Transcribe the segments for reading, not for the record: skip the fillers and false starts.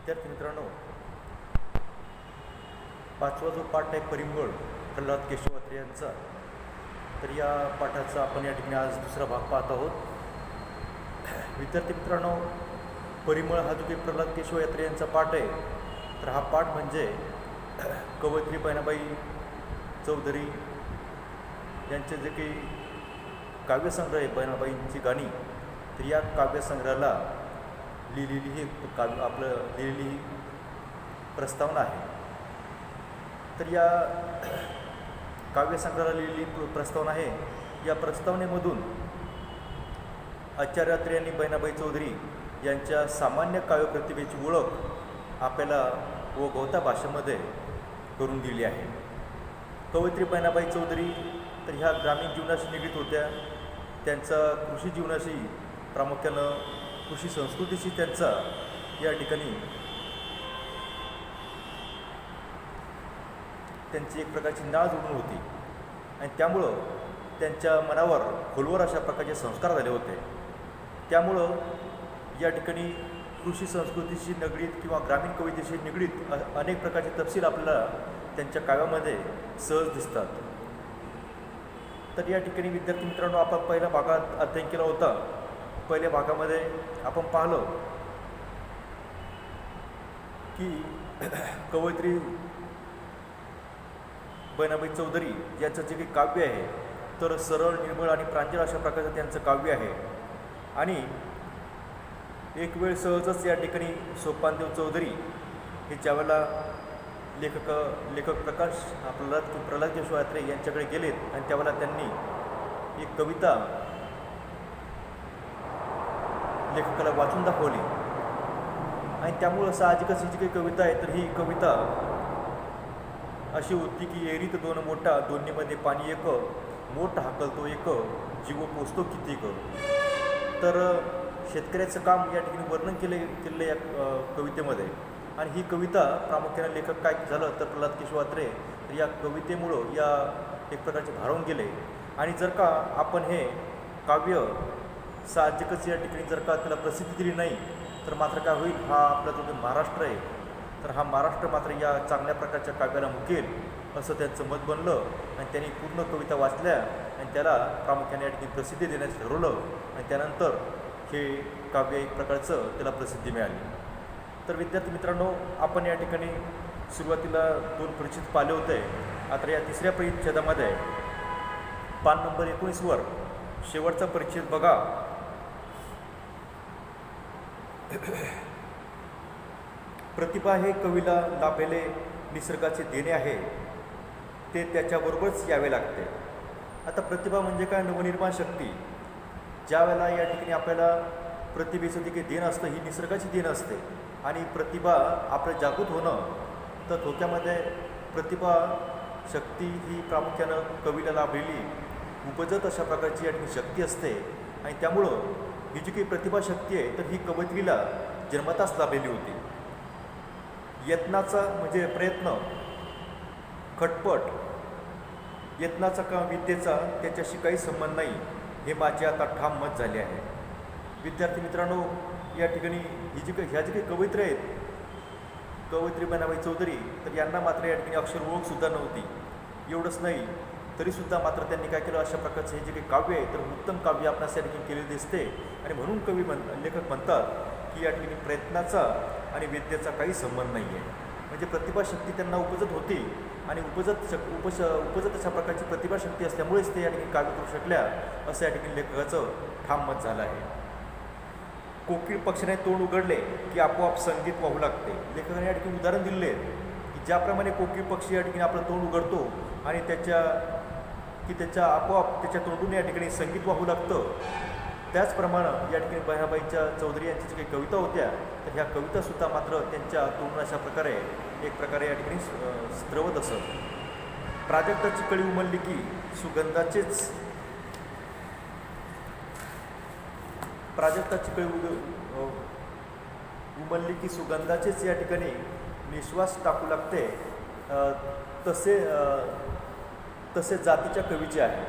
विद्यार्थी मित्रांनो, पाचवा जो पाठ आहे परिमळ प्रल्हाद केशव अत्रे यांचा, तर या पाठाचा आपण या ठिकाणी आज दुसरा भाग पाहत आहोत. विद्यार्थी मित्रांनो, परिमळ हा जो काही प्रल्हाद केशव अत्रे यांचा पाठ आहे, तर हा पाठ म्हणजे कवयित्री बहिणाबाई चौधरी यांचे जे काही काव्यसंग्रह आहे, बहिणाबाईंची गाणी, तर या काव्यसंग्रहाला लिहिलेली ही लिहिलेली ही प्रस्तावना आहे. तर या काव्यसंग्रहाला लिहिलेली प्रस्तावना आहे. या प्रस्तावनेमधून आचार्य अत्रे यांनी बहिणाबाई चौधरी यांच्या सामान्य काव्यप्रतिभेची ओळख आपल्याला गवता भाषेमध्ये करून दिली आहे. कवयित्री बहिणाबाई चौधरी तर ह्या ग्रामीण जीवनाशी निगडीत होत्या. त्यांचा कृषी जीवनाशी, प्रामुख्यानं कृषी संस्कृतीशी त्यांचा या ठिकाणी त्यांची एक प्रकारची नाळ जुळून होती आणि त्यामुळं त्यांच्या मनावर खोलवर अशा प्रकारचे संस्कार झाले होते. त्यामुळं या ठिकाणी कृषी संस्कृतीशी निगडीत किंवा ग्रामीण कवितेशी निगडीत अनेक प्रकारचे तपशील आपल्याला त्यांच्या काव्यामध्ये सहज दिसतात. तर या ठिकाणी विद्यार्थी मित्रांनो, आपण पहिल्या भागात अध्ययन केला होता. पहिल्या भागामध्ये आपण पाहिलं की कवयित्री बहिणाबाई चौधरी यांचं जे काही काव्य आहे, तर सरळ, निर्मळ आणि प्रांजळ अशा प्रकारचं त्यांचं काव्य आहे. आणि एक वेळ सहजच या ठिकाणी सोपानदेव चौधरी हे ज्यावेळेला लेखक प्रकाश प्रल्हाद केशव अत्रे यांच्याकडे गेलेत आणि त्यावेळेला त्यांनी एक कविता लेखकाला वाचून दाखवली आणि त्यामुळं साहजिकच ही जी काही कविता आहे, तर ही कविता अशी होती की एरीत दोन मोठा, दोन्हीमध्ये पाणी एक, मोठ हाकलतो एक, जीव पोचतो किती क. तर शेतकऱ्याचं काम या ठिकाणी वर्णन केलं या कवितेमध्ये. आणि ही कविता प्रामुख्याने लेखक काय झालं तर प्रल्हाद केशव अत्रे, तर या कवितेमुळं या एक प्रकारचे भारावून गेले. आणि जर का आपण हे काव्य साहजिकच या ठिकाणी जर का त्याला प्रसिद्धी दिली नाही, तर मात्र काय होईल, हा आपला जो महाराष्ट्र आहे, तर हा महाराष्ट्र मात्र या चांगल्या प्रकारच्या काव्याला मुकेल असं त्यांचं मत बनलं. आणि त्यांनी पूर्ण कविता वाचल्या आणि त्याला प्रामुख्याने या ठिकाणी प्रसिद्धी देण्याचं ठरवलं. आणि त्यानंतर हे काव्य एक प्रकारचं त्याला प्रसिद्धी मिळाली. तर विद्यार्थी मित्रांनो, आपण या ठिकाणी सुरुवातीला 2 परिच्छेद पाहिले होते. आता या तिसऱ्या परिच्छेदामध्ये पान नंबर 19वर शेवटचा परिच्छेद बघा. प्रतिभा हे कवीला लाभलेले निसर्गाचे देणे आहे, ते त्याच्याबरोबरच यावे लागते. आता प्रतिभा म्हणजे काय? नवनिर्माण शक्ती. ज्या वेळेला या ठिकाणी आपल्याला प्रतिभेचं जे काही देण असतं, ही निसर्गाची देण असते. आणि प्रतिभा आपलं जागृत होणं, तर थोडक्यामध्ये प्रतिभा शक्ती ही प्रामुख्यानं कवीला लाभलेली उपजत अशा प्रकारची या ठिकाणी शक्ती असते. आणि त्यामुळं ही जी काही प्रतिभा शक्ती आहे, तर ही कवयित्रीला जन्मताच लाभलेली होती. यत्नाचा म्हणजे प्रयत्न, खटपट, यत्नाचा का विद्येचा त्याच्याशी काही संबंध नाही, हे माझे आता ठाम मत झाले आहे. विद्यार्थी मित्रांनो, या ठिकाणी ह्या जी काही कवयित्री आहेत, कवयित्री बहिणाबाई चौधरी, तर यांना मात्र या ठिकाणी अक्षर ओळखसुद्धा नव्हती. एवढंच नाही, तरीसुद्धा मात्र त्यांनी काय केलं, अशा प्रकारचं हे जे काही काव्य आहे, तर उत्तम काव्य आपणास या ठिकाणी केले दिसते. आणि म्हणून लेखक म्हणतात की या ठिकाणी प्रयत्नाचा आणि विद्येचा काही संबंध नाही आहे. म्हणजे प्रतिभाशक्ती त्यांना उपजत होती आणि उपजत अशा प्रकारची प्रतिभाशक्ती असल्यामुळेच ते या ठिकाणी काव्य करू शकल्या, असं या ठिकाणी लेखकाचं ठाम मत झालं आहे. कोकिळ पक्षाने तोंड उघडले की आपोआप संगीत वाहू लागते. लेखकाने या ठिकाणी उदाहरण दिले की ज्याप्रमाणे कोकिळ पक्षी या ठिकाणी आपलं तोंड उघडतो आणि त्याच्या आपोआप त्याच्या तोंडून या ठिकाणी संगीत वाहू लागतं, त्याचप्रमाणे या ठिकाणी बहिणाबाईंच्या चौधरी यांच्या जी काही कविता होत्या, तर ह्या कवितासुद्धा मात्र त्यांच्या तोंडून अशा प्रकारे एक प्रकारे या ठिकाणी स्त्रवत असत. प्राजक्ताची कळी उमलली की सुगंधाचेच या ठिकाणी निश्वास टाकू लागते, तसे जातीच्या कवीचे आहे.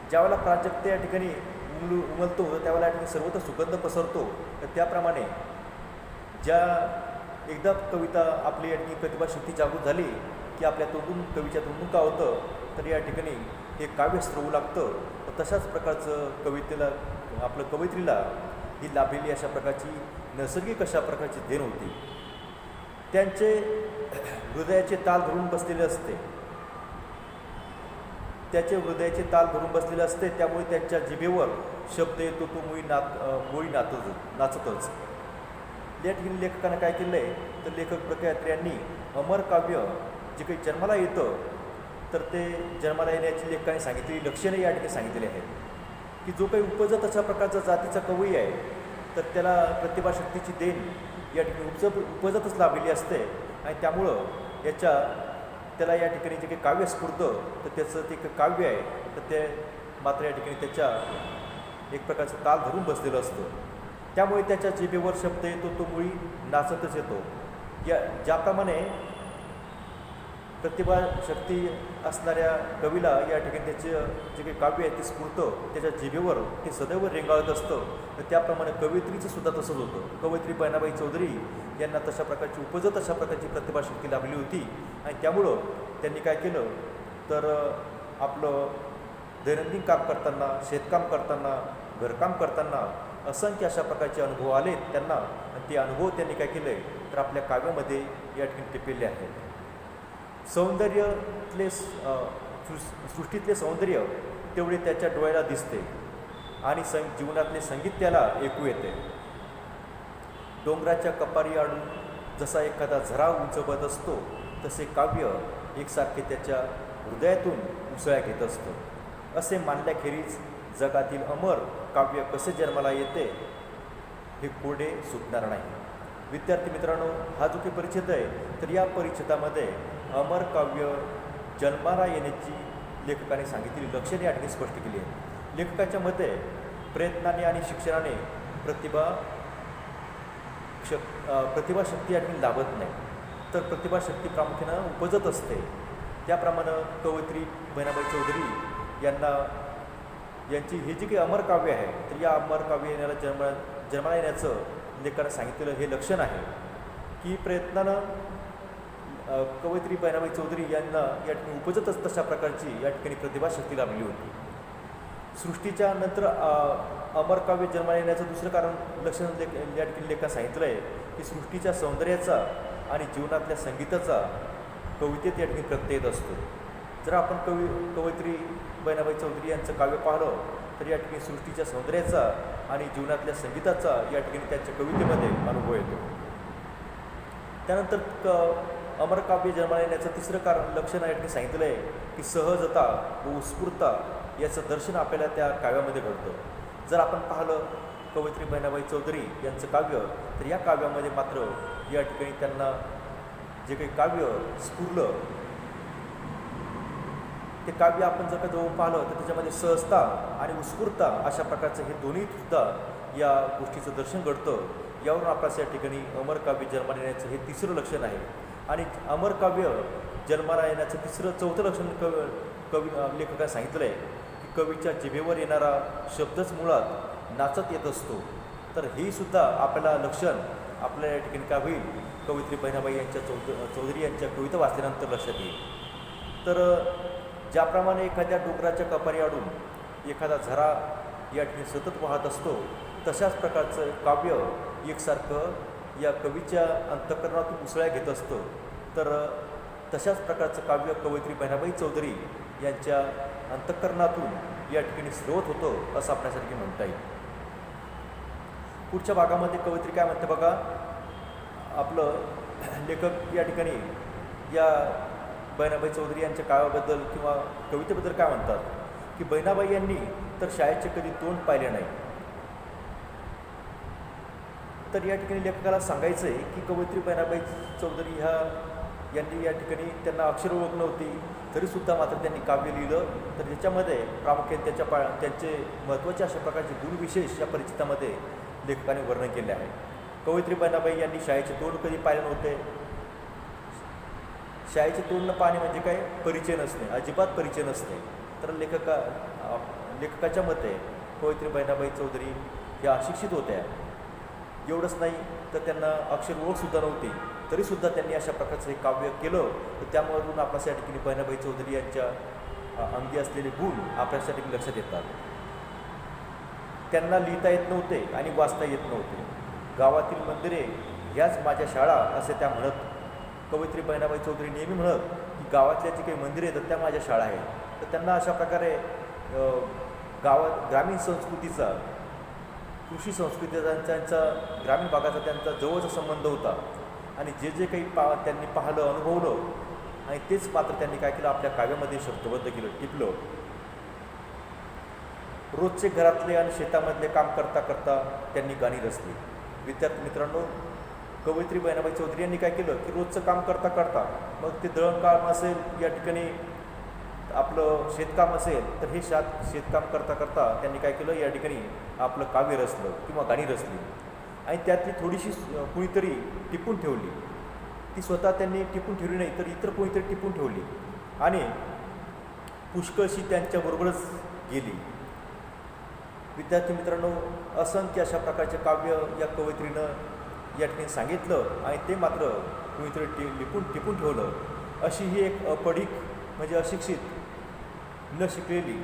ज्यावेळेला प्राजक्त या ठिकाणी उमलतो, त्यावेळेला या ठिकाणी सर्वत्र सुगंध पसरतो. तर त्याप्रमाणे ज्या एकदा कविता आपली या ठिकाणी प्रतिभाशक्ती जागृत झाली की आपल्या तोंडून कवीच्या तोंडून का होतं तर या ठिकाणी हे काव्य स्रवू लागतं. तर तशाच प्रकारचं कवितेला आपलं कवयित्रीला ही लाभलेली अशा प्रकारची नैसर्गिक अशा प्रकारची देण होती. त्यांचे हृदयाचे ताल धरून बसलेले असते, त्याचे हृदयाचे ताल धरून बसलेले असते, त्यामुळे त्यांच्या जिभेवर शब्द येतो तो मुळी नाचतच. या ठिकाणी लेखकानं काय केलं आहे तर लेखक प्रख्यात यांनी अमर काव्य जे काही जन्माला येतं तर ते जन्माला येण्याची लेखकाने सांगितलेली लक्षणे या ठिकाणी सांगितलेली आहेत की जो काही उपजत अशा प्रकारचा जातीचा कवी आहे तर त्याला प्रतिभाशक्तीची देण या ठिकाणी उपजतच लाभलेली असते आणि त्यामुळं त्याला या ठिकाणी जे काही काव्य स्फुरतं तर त्याचं ते काव्य आहे तर ते मात्र या ठिकाणी त्याच्या एक प्रकारचं ताल धरून बसलेलं असतं. त्यामुळे त्याच्या जिभेवर शब्द येतो तो मुळी नाचतच येतो. ज्याप्रमाणे प्रतिभाशक्ती असणाऱ्या कवीला या ठिकाणी त्याचे जे काही काव्य आहे ते स्फुरतं त्याच्या जिभेवर ते सदैव रेंगाळत असतं, तर त्याप्रमाणे कवयित्रीचं सुद्धा तसंच होतं. कवयित्री बहिणाबाई चौधरी यांना तशा प्रकारची उपजत अशा प्रकारची प्रतिभाशक्ती लाभली होती आणि त्यामुळं त्यांनी काय केलं तर आपलं दैनंदिन काम करताना, शेतकाम करताना, घरकाम करताना असंख्य अशा प्रकारचे अनुभव आले त्यांना आणि ते अनुभव त्यांनी काय केले तर आपल्या काव्यामध्ये या ठिकाणी टिपलेले आहेत. सौंदर्यातले सृष्टीतले सौंदर्य तेवढे त्याच्या डोळ्याला दिसते आणि जीवनातले संगीत त्याला ऐकू येते. डोंगराच्या कपारी आडून जसा एखादा झरा उंचवत असतो तसे काव्य एकसारखे त्याच्या हृदयातून उसळ्या घेत असतं. असे मानल्याखेरीज जगातील अमर काव्य कसे जन्माला येते हे कोडे सुटणार नाही. विद्यार्थी मित्रांनो, हा जो काही परिच्छेद आहे तर या परिच्छेदामध्ये अमर काव्य जन्माला येण्याची लेखकाने सांगितलेली लक्षणे या ठिकाणी स्पष्ट केली आहे. लेखकाच्या मते प्रयत्नाने आणि शिक्षणाने प्रतिभाशक्ती या ठिकाणी लाभत नाही, तर प्रतिभाशक्ती प्रामुख्यानं उपजत असते. त्याप्रमाणे कवयित्री बहिणाबाई चौधरी यांची हे जे काही अमर काव्य आहे तर या अमर काव्य येण्याला जन्माला येण्याचं लेखकानं सांगितलेलं हे लक्षण आहे की प्रयत्नानं कवयित्री बहिणाबाई चौधरी यांना या ठिकाणी उपजतच तशा प्रकारची या ठिकाणी प्रतिभाशक्ती लाभली होती. सृष्टीच्या नंतर अमर काव्य जन्माला येण्याचं दुसरं कारण लक्षण या ठिकाणी लेखकानं सांगितलं आहे की सृष्टीच्या सौंदर्याचा आणि जीवनातल्या संगीताचा कवितेत या ठिकाणी प्रत्यय येत असतो. जर आपण कवयित्री बहिणाबाई चौधरी यांचं काव्य पाहिलं तर या ठिकाणी सृष्टीच्या सौंदर्याचा आणि जीवनातल्या संगीताचा या ठिकाणी त्यांच्या कवितेमध्ये अनुभव येतो. त्यानंतर अमर काव्य जन्माला येण्याचं तिसरं कारण लक्षण या ठिकाणी सांगितलं आहे की सहजता व उत्स्फूर्तता याचं दर्शन आपल्याला त्या काव्यामध्ये घडतं. जर आपण पाहिलं कवयित्री बहिणाबाई चौधरी यांचं काव्य तर या काव्यामध्ये मात्र या ठिकाणी त्यांना जे काही काव्य स्फुरलं ते काव्य आपण जर का जवळ पाहिलं तर त्याच्यामध्ये सहजता आणि उत्स्फूर्तता अशा प्रकारचं हे दोन्हीसुद्धा या गोष्टीचं दर्शन घडतं. यावरून आपल्यास या ठिकाणी अमर काव्य जन्माला येण्याचं हे तिसरं लक्षण आहे. आणि अमर काव्य जन्माला येण्याचं चौथं लक्षण लेखकाने सांगितलं आहे की कवीच्या जिभेवर येणारा शब्दच मुळात नाचत येत असतो. तर ही सुद्धा आपल्याला लक्षण आपल्या या ठिकाणी काय होईल कवयित्री बहिणाबाई यांच्या चौधरी यांच्या कविता वाचल्यानंतर लक्षात येईल. तर ज्याप्रमाणे एखाद्या डोंगराच्या कपारी आडून एखादा झरा या ठिकाणी सतत वाहत असतो तशाच प्रकारचं काव्य एकसारखं या कवीच्या अंतःकरणातून उसळ्या घेत असतं. तर तशाच प्रकारचं काव्य कवयित्री बहिणाबाई चौधरी यांच्या अंतःकरणातून या ठिकाणी स्रोत होतं असं आपल्यासारखे म्हणता येईल. पुढच्या भागामध्ये कवयित्री काय म्हणते बघा. आपलं लेखक या ठिकाणी या बहिणाबाई चौधरी यांच्या काव्याबद्दल किंवा कवितेबद्दल काय म्हणतात की बहिणाबाई यांनी तर शाळेचे कधी तोंड पाहिले नाही. तर या ठिकाणी लेखकाला सांगायचं आहे की कवयित्री बहिणाबाई चौधरी यांनी या ठिकाणी त्यांना अक्षर ओळख नव्हती तरीसुद्धा मात्र त्यांनी काव्य लिहिलं. तर त्याच्यामध्ये प्रामुख्याने त्यांचे महत्त्वाचे अशा प्रकारचे गुणविशेष या परिचितामध्ये लेखकाने वर्णन केले आहे. कवयित्री बहिणाबाई यांनी शाळेचे तोंड कधी पाहिले नव्हते. शाळेचे तोंड न पाहणे म्हणजे काय परिचय नसणे, अजिबात परिचय नसणे. तर लेखकाच्या मते कवयित्री बहिणाबाई चौधरी या अशिक्षित होत्या. एवढंच नाही तर त्यांना अक्षर ओळखसुद्धा नव्हती, तरीसुद्धा त्यांनी अशा प्रकारचं हे काव्य केलं. तर त्यामधून आपल्याच्या ठिकाणी बहिणाबाई चौधरी यांच्या अंगी असलेले गुण आपल्यासाठी लक्षात येतात. त्यांना लिहिता येत नव्हते आणि वाचता येत नव्हते. गावातील मंदिरे ह्याच माझ्या शाळा असे त्या म्हणत. कवयित्री बहिणाबाई चौधरी नेहमी म्हणत की गावातल्या जी काही मंदिरे आहेत त्या माझ्या शाळा आहेत. तर त्यांना अशा प्रकारे ग्रामीण संस्कृतीचा, कृषी संस्कृतीचा त्यांचा ग्रामीण भागाचा त्यांचा जवळचा संबंध होता. आणि जे जे काही त्यांनी पाहिलं, अनुभवलं आणि तेच मात्र त्यांनी काय केलं, आपल्या काव्यामध्ये शब्दबद्ध केलं, टिपलं. रोजचे घरातले आणि शेतामधले काम करता करता त्यांनी गाणी रचली. विद्यार्थी मित्रांनो, कवयित्री बहिणाबाई चौधरी यांनी काय केलं की रोजचं काम करता करता, मग ते दळणकाम असेल, या ठिकाणी आपलं शेतकाम असेल, तर हे शेतकाम करता करता त्यांनी काय केलं, या ठिकाणी आपलं काव्य रचलं किंवा गाणी रचली. आणि त्यातली थोडीशी कुणीतरी टिपून ठेवली. ती स्वतः त्यांनी टिपून ठेवली नाही, तर इतर कोणीतरी टिपून ठेवली आणि पुष्कळशी त्यांच्याबरोबरच गेली. विद्यार्थी मित्रांनो, असंख्य अशा प्रकारचे काव्य या कवयित्रीनं या ठिकाणी सांगितलं आणि ते मात्र कुणीतरी टिपून ठेवलं. अशी ही एक अपढीक म्हणजे अशिक्षित, न शिकलेली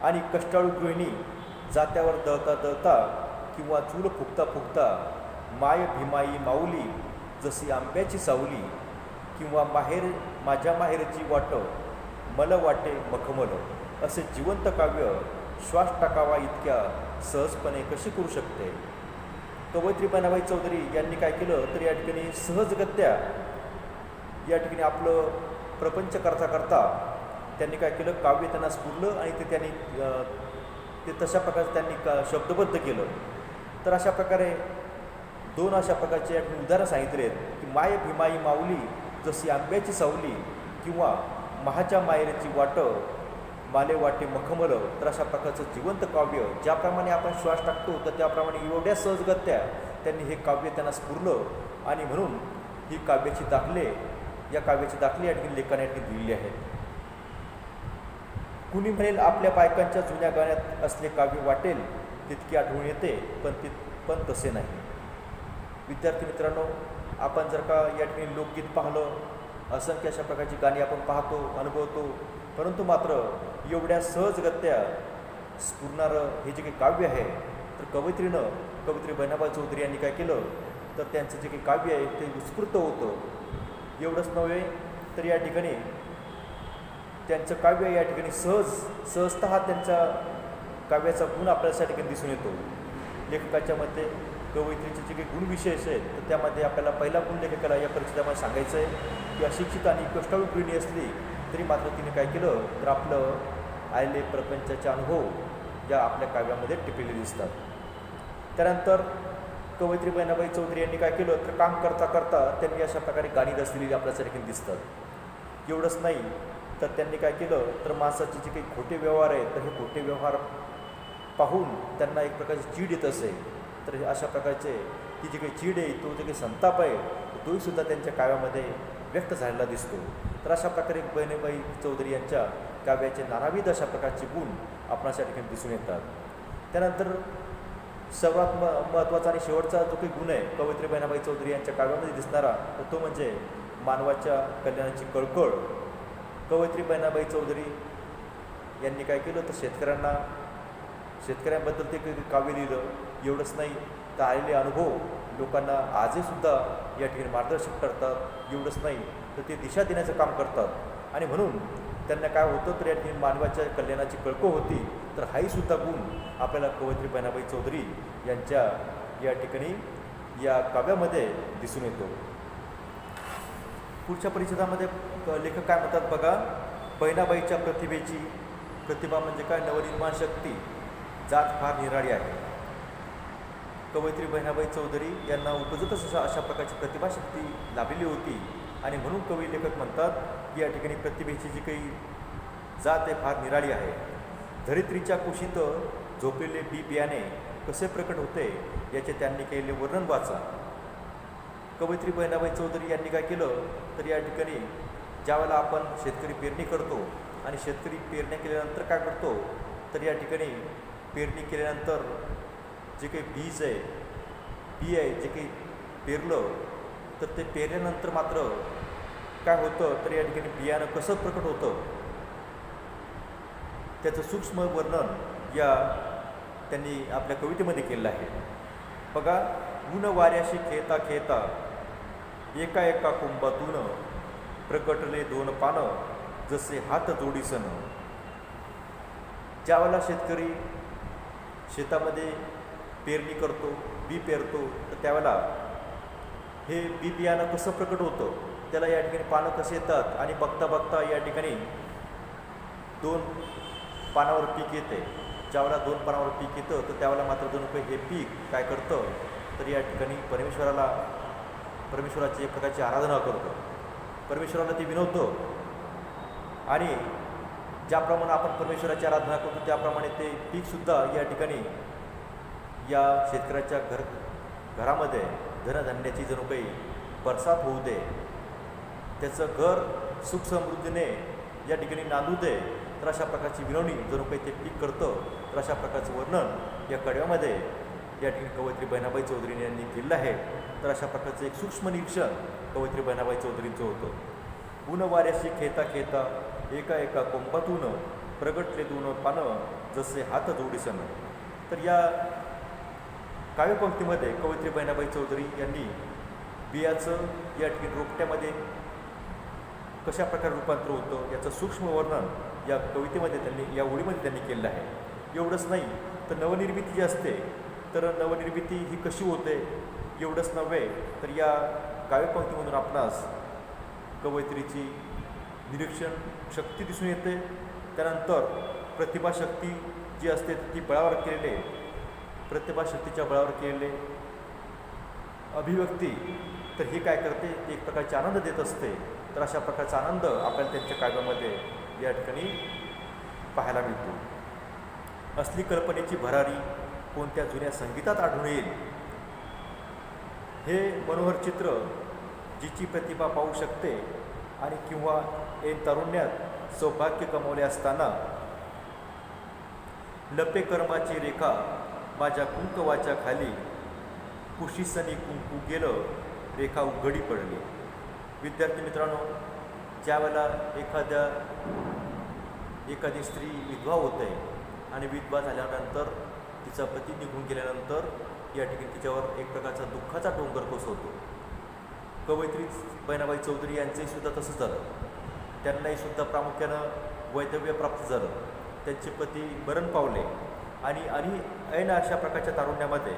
आणि कष्टाळू गृहिणी जात्यावर दळता दळता किंवा चूल फुकता फुकता माय भीमाई माऊली जशी आंब्याची सावली किंवा माझ्या माहेरची वाट मला वाटे मखमल असे जिवंत काव्य श्वास टाकावा इतक्या सहजपणे कशी करू शकते. कवयित्री बहिणाबाई चौधरी यांनी काय केलं, तर या ठिकाणी सहजगत्या या ठिकाणी आपलं प्रपंच करता करता त्यांनी काय केलं, काव्य त्यांना स्फुरलं आणि ते तशा प्रकारे त्यांनी शब्दबद्ध केलं. तर अशा प्रकारे दोन अशा प्रकारचे या ठिकाणी उदाहरणं सांगितले आहेत की माय भीमाई माऊली जशी आंब्याची सावली किंवा महाच्या मायेची वाट माले वाटे मखमल. तर अशा प्रकारचं जिवंत काव्य ज्याप्रमाणे आपण श्वास टाकतो, तर त्याप्रमाणे एवढ्या सहजगत्या त्यांनी हे काव्य त्यांना स्फुरलं आणि म्हणून ही या काव्याची दाखले या ठिकाणी लेखाने या ठिकाणी दिलेली आहेत. कुणी म्हणेल आपल्या बायकांच्या जुन्या गाण्यात असले काव्य वाटेल तितकी आठवण येते, पण तसे नाही. विद्यार्थी मित्रांनो, आपण जर का या ठिकाणी लोकगीत पाहिलं, असंख्य अशा प्रकारची गाणी आपण पाहतो, अनुभवतो, परंतु मात्र एवढ्या सहजगत्या स्फुरणारं हे जे काही काव्य आहे, तर कवयित्री बहिणाबाई चौधरी यांनी काय केलं, तर त्यांचं जे काही काव्य आहे ते उत्स्फूर्त होतं. एवढंच नव्हे तर या ठिकाणी त्यांचं काव्य या ठिकाणी सहजतः त्यांच्या काव्याचा गुण आपल्याला ठिकाणी दिसून येतो. लेखकाच्या मध्ये कवयित्रीचे जे काही गुणविशेष आहेत, तर त्यामध्ये आपल्याला पहिला गुण लेखकाला या परिच्छेदामध्ये सांगायचं आहे की अशिक्षित आणि कष्टाळू गृहिणी असली तरी मात्र तिने काय केलं, तर आपलं आलेले प्रपंचाचे अनुभव या आपल्या काव्यामध्ये टिपलेले दिसतात. त्यानंतर कवयित्री बहिणाबाई चौधरी यांनी काय केलं, तर काम करता करता त्यांनी अशा प्रकारे गाणी रचलेली आपल्याच्या ठिकाणी दिसतात. एवढंच नाही तर त्यांनी काय केलं, तर माणसाचे जे काही खोटे व्यवहार आहेत, तर हे खोटे व्यवहार पाहून त्यांना एक प्रकारची चीड येत असे. तर अशा प्रकारचे ती जी काही चीड आहे, तो जे काही संताप आहे, तोही सुद्धा त्यांच्या काव्यामध्ये व्यक्त झालेला दिसतो. तर अशा प्रकारे बहिणाबाई चौधरी यांच्या काव्याचे नानाविध अशा प्रकारचे गुण आपणाच्या ठिकाणी दिसून येतात. त्यानंतर सर्वात महत्त्वाचा आणि शेवटचा जो काही गुण आहे कवयित्री बहिणाबाई चौधरी यांच्या काव्यामध्ये दिसणारा, तर तो म्हणजे मानवाच्या कल्याणाची कळकळ. कवयित्री बहिणाबाई चौधरी यांनी काय केलं, तर शेतकऱ्यांबद्दल ते काव्य लिहिलं. एवढंच नाही तर आलेले अनुभव लोकांना आजही सुद्धा या ठिकाणी मार्गदर्शक करतात. एवढंच नाही तर ते दिशा देण्याचं काम करतात आणि म्हणून त्यांना काय होतं, तर या ठिकाणी मानवाच्या कल्याणाची कळकळ होती. तर हाही सुद्धा गुण आपल्याला कवयित्री बहिणाबाई चौधरी यांच्या या ठिकाणी या काव्यामध्ये दिसून येतो. पुढच्या परिच्छेदामध्ये लेखक काय म्हणतात बघा, बहिणाबाईच्या प्रतिभा म्हणजे काय, नवनिर्माण शक्ती, जात फार निराळी आहे. कवयित्री बहिणाबाई चौधरी यांना उपजतच अशा प्रकारची प्रतिभाशक्ती लाभलेली होती आणि म्हणून कवी लेखक म्हणतात की या ठिकाणी प्रतिभेची जी काही जात आहे फार निराळी आहे. धरित्रीच्या कुशीत झोपलेले बी बियाणे कसे प्रकट होते याचे त्यांनी केलेले वर्णन वाचा. कवयित्री बहिणाबाई चौधरी यांनी काय केलं, तर या ठिकाणी ज्यावेळेला आपण शेतकरी पेरणी करतो आणि शेतकरी पेरणी केल्यानंतर काय करतो, तर या ठिकाणी पेरणी केल्यानंतर जे काही बी आहे, जे काही पेरलं तर ते पेरल्यानंतर मात्र काय होतं तर या ठिकाणी बियाणं कसं प्रकट होतं त्याचं सूक्ष्म वर्णन या त्यांनी आपल्या कवितेमध्ये केलं आहे. बघा, ऊन वाऱ्याशी खेळता खेळता एका एका कुंभातून प्रकटले दोन पानं जसे हात जोडीसन. ज्यावेळेला शेतकरी शेतामध्ये पेरणी करतो, बी पेरतो, तर त्यावेळेला हे बी बियाणं कसं प्रकट होतं, त्याला या ठिकाणी पानं कसे येतात आणि बघता बघता या ठिकाणी दोन पानावर पीक येते. ज्यावेळेला दोन पानावर पीक येतं तर त्यावेळेला मात्र दोन रुपये हे पीक काय करतं तर या ठिकाणी परमेश्वराची एक प्रकारची आराधना करतो, परमेश्वराला ते विनवतं. आणि ज्याप्रमाणे आपण परमेश्वराची आराधना करतो त्याप्रमाणे ते पीकसुद्धा या ठिकाणी या शेतकऱ्याच्या घरामध्ये धनधान्याची जणू काही बरसात होऊ दे, त्याचं घर सुख समृद्धीने या ठिकाणी नांदू दे. तर अशा प्रकारची विनवणी जणू काही ते पीक करतं. तर अशा प्रकारचं वर्णन या कडव्यामध्ये या ठिकाणी कवयित्री बहिणाबाई चौधरी यांनी केलं आहे. तर अशा प्रकारचं एक सूक्ष्म निरीक्षण कवयित्री बहिणाबाई चौधरींचं होतं. ऊन वाऱ्याशी खेळता खेळता एका एका कोंबातून प्रगटले दोन पानं जसे हात जोडीसन. तर या काव्यपंक्तीमध्ये कवयित्री बहिणाबाई चौधरी यांनी बियाचं या ठिकाणी रोपट्यामध्ये कशा प्रकारे रूपांतर होतं याचं सूक्ष्म वर्णन या कवितेमध्ये त्यांनी, या ओळीमध्ये त्यांनी केलेलं आहे. एवढंच नाही तर नवनिर्मिती जी असते तर नवनिर्मिती ही कशी होते एवढंच नव्हे तर या काव्यपंक्तीमधून आपणास कवयित्रीची निरीक्षण शक्ती दिसून येते. त्यानंतर प्रतिभाशक्ती जी असते ती बळावर केलेले, प्रतिभाशक्तीच्या बळावर केलेले अभिव्यक्ती तर ही काय करते, ती एक प्रकारचे आनंद देत असते. तर अशा प्रकारचा आनंद आपल्याला त्यांच्या काव्यामध्ये या ठिकाणी पाहायला मिळतो. असली कल्पनेची भरारी कोणत्या जुन्या संगीतात आढळून येईल. हे मनोहर चित्र जिची प्रतिभा पाहू शकते आणि किंवा एक तारुण्यात सौभाग्य कमवले असताना लपे कर्माची रेखा माझ्या कुंकवाच्या खाली कुशीसनी कुंकू गेलं रेखा उघडी पडली. विद्यार्थी मित्रांनो, ज्यावेळेला एखादी स्त्री विधवा होते आणि विधवा झाल्यानंतर तिचा पती निघून गेल्यानंतर या ठिकाणी तिच्यावर एक प्रकारचा दुःखाचा डोंगर कोसळतो. कवयित्री बहिणाबाई चौधरी यांचंही सुद्धा तसंच झालं. त्यांनाही सुद्धा प्रामुख्यानं वैधव्य प्राप्त झालं, त्यांचे पती मरण पावले आणि ऐन अशा प्रकारच्या तारुण्यामध्ये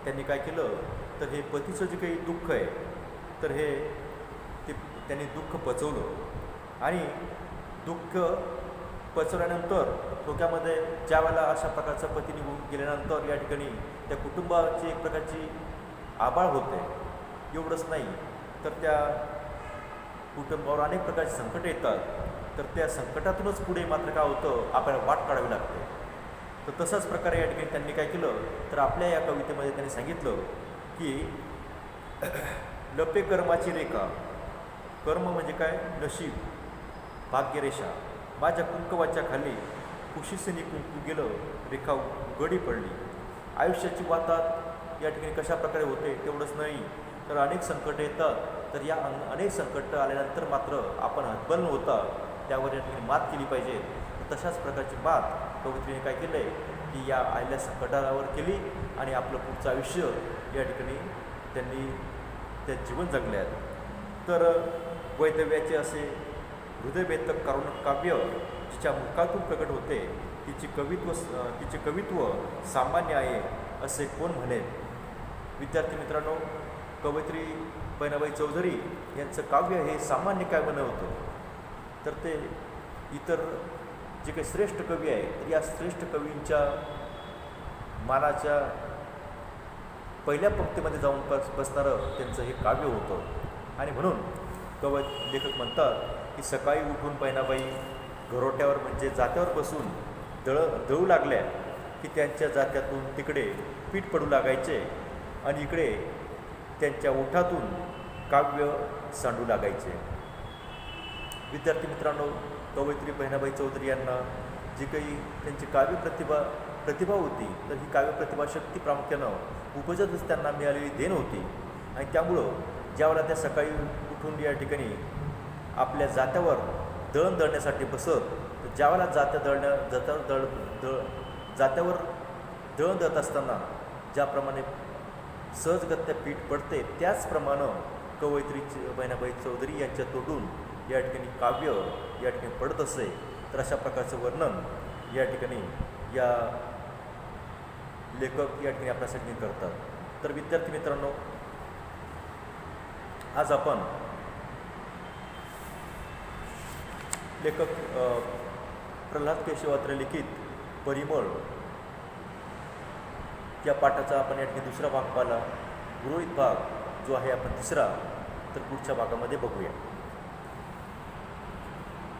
त्यांनी काय केलं तर हे पतीचं जे काही दुःख आहे तर त्यांनी दुःख पचवलं आणि दुःख पचवल्यानंतर थोक्यामध्ये ज्यावेळेला अशा प्रकारचा पती निघून गेल्यानंतर या ठिकाणी त्या कुटुंबाची एक प्रकारची आबाळ होते. एवढंच नाही तर त्या कुटुंबावर अनेक प्रकारचे संकट येतात. तर त्या संकटातूनच पुढे मात्र काय होतं, आपल्याला वाट काढावी लागते. तर तशाच प्रकारे या ठिकाणी त्यांनी काय केलं तर आपल्या या कवितेमध्ये त्यांनी सांगितलं की लपे कर्माची रेखा, कर्म म्हणजे काय, नशीब, भाग्यरेषा माझ्या कुंकवाच्या खाली कुशीसनी कुंकू गेलं रेखा उघडी पडली. आयुष्याची वातात या ठिकाणी कशा प्रकारे होते तेवढंच नाही तर अनेक संकट येतात. तर या अनेक संकट आल्यानंतर मात्र आपण हतबल न होता त्यावर या ठिकाणी मात केली पाहिजे. तशाच प्रकारची मात कवयित्रीने काय केलं आहे की या आलेल्या संकटावर केली आणि आपलं पुढचं आयुष्य या ठिकाणी त्यांनी त्या जीवन जगले आहेत. तर वैधव्याचे असे हृदयभेदक काव्य जिच्या मुखातून प्रकट होते तिचे कवित्व सामान्य आहे असे कोण म्हणेल. विद्यार्थी मित्रांनो, कवयित्री बहिणाबाई चौधरी यांचं काव्य हे सामान्य काव्य नव्हतं. तर ते इतर जे काही श्रेष्ठ कवी आहे तर या श्रेष्ठ कवींच्या मानाच्या पहिल्या पंक्तीमध्ये जाऊन बसणारं त्यांचं हे काव्य होतं. आणि म्हणून लेखक म्हणतात की सकाळी उठून बहिणाबाई घरोट्यावर म्हणजे जात्यावर बसून दळू लागल्या की त्यांच्या जात्यातून तिकडे पीठ पडू लागायचे आणि इकडे त्यांच्या ओठातून काव्य सांडू लागायचे. विद्यार्थी मित्रांनो, कवयित्री बहिणाबाई चौधरी यांना जी काही त्यांची प्रतिभा होती तर ही काव्यप्रतिभा शक्ती प्रामुख्यानं उपजतच त्यांना मिळालेली देण होती. आणि त्यामुळं ज्यावेळेला त्या सकाळी उठून या ठिकाणी आपल्या जात्यावर दळण दळण्यासाठी बसत, तर ज्यावेळेला जात्यावर दळण दळत असताना ज्याप्रमाणे सहजगत्या पीठ पडते, त्याचप्रमाणे कवयित्री बहिणाबाई चौधरी यांच्या तोडून या ठिकाणी काव्य या ठिकाणी पडत असे. तर अशा प्रकारचं वर्णन या ठिकाणी या लेखक या ठिकाणी आपल्यासाठी करतात. तर विद्यार्थी मित्रांनो, आज आपण लेखक प्रल्हाद केशवात्रे लिखित परिमळ या पाठाचा आपण या ठिकाणी दुसरा भाग पाहिला. उर्वरित भाग जो आहे आपण तिसरा तर पुढच्या भागामध्ये बघूया.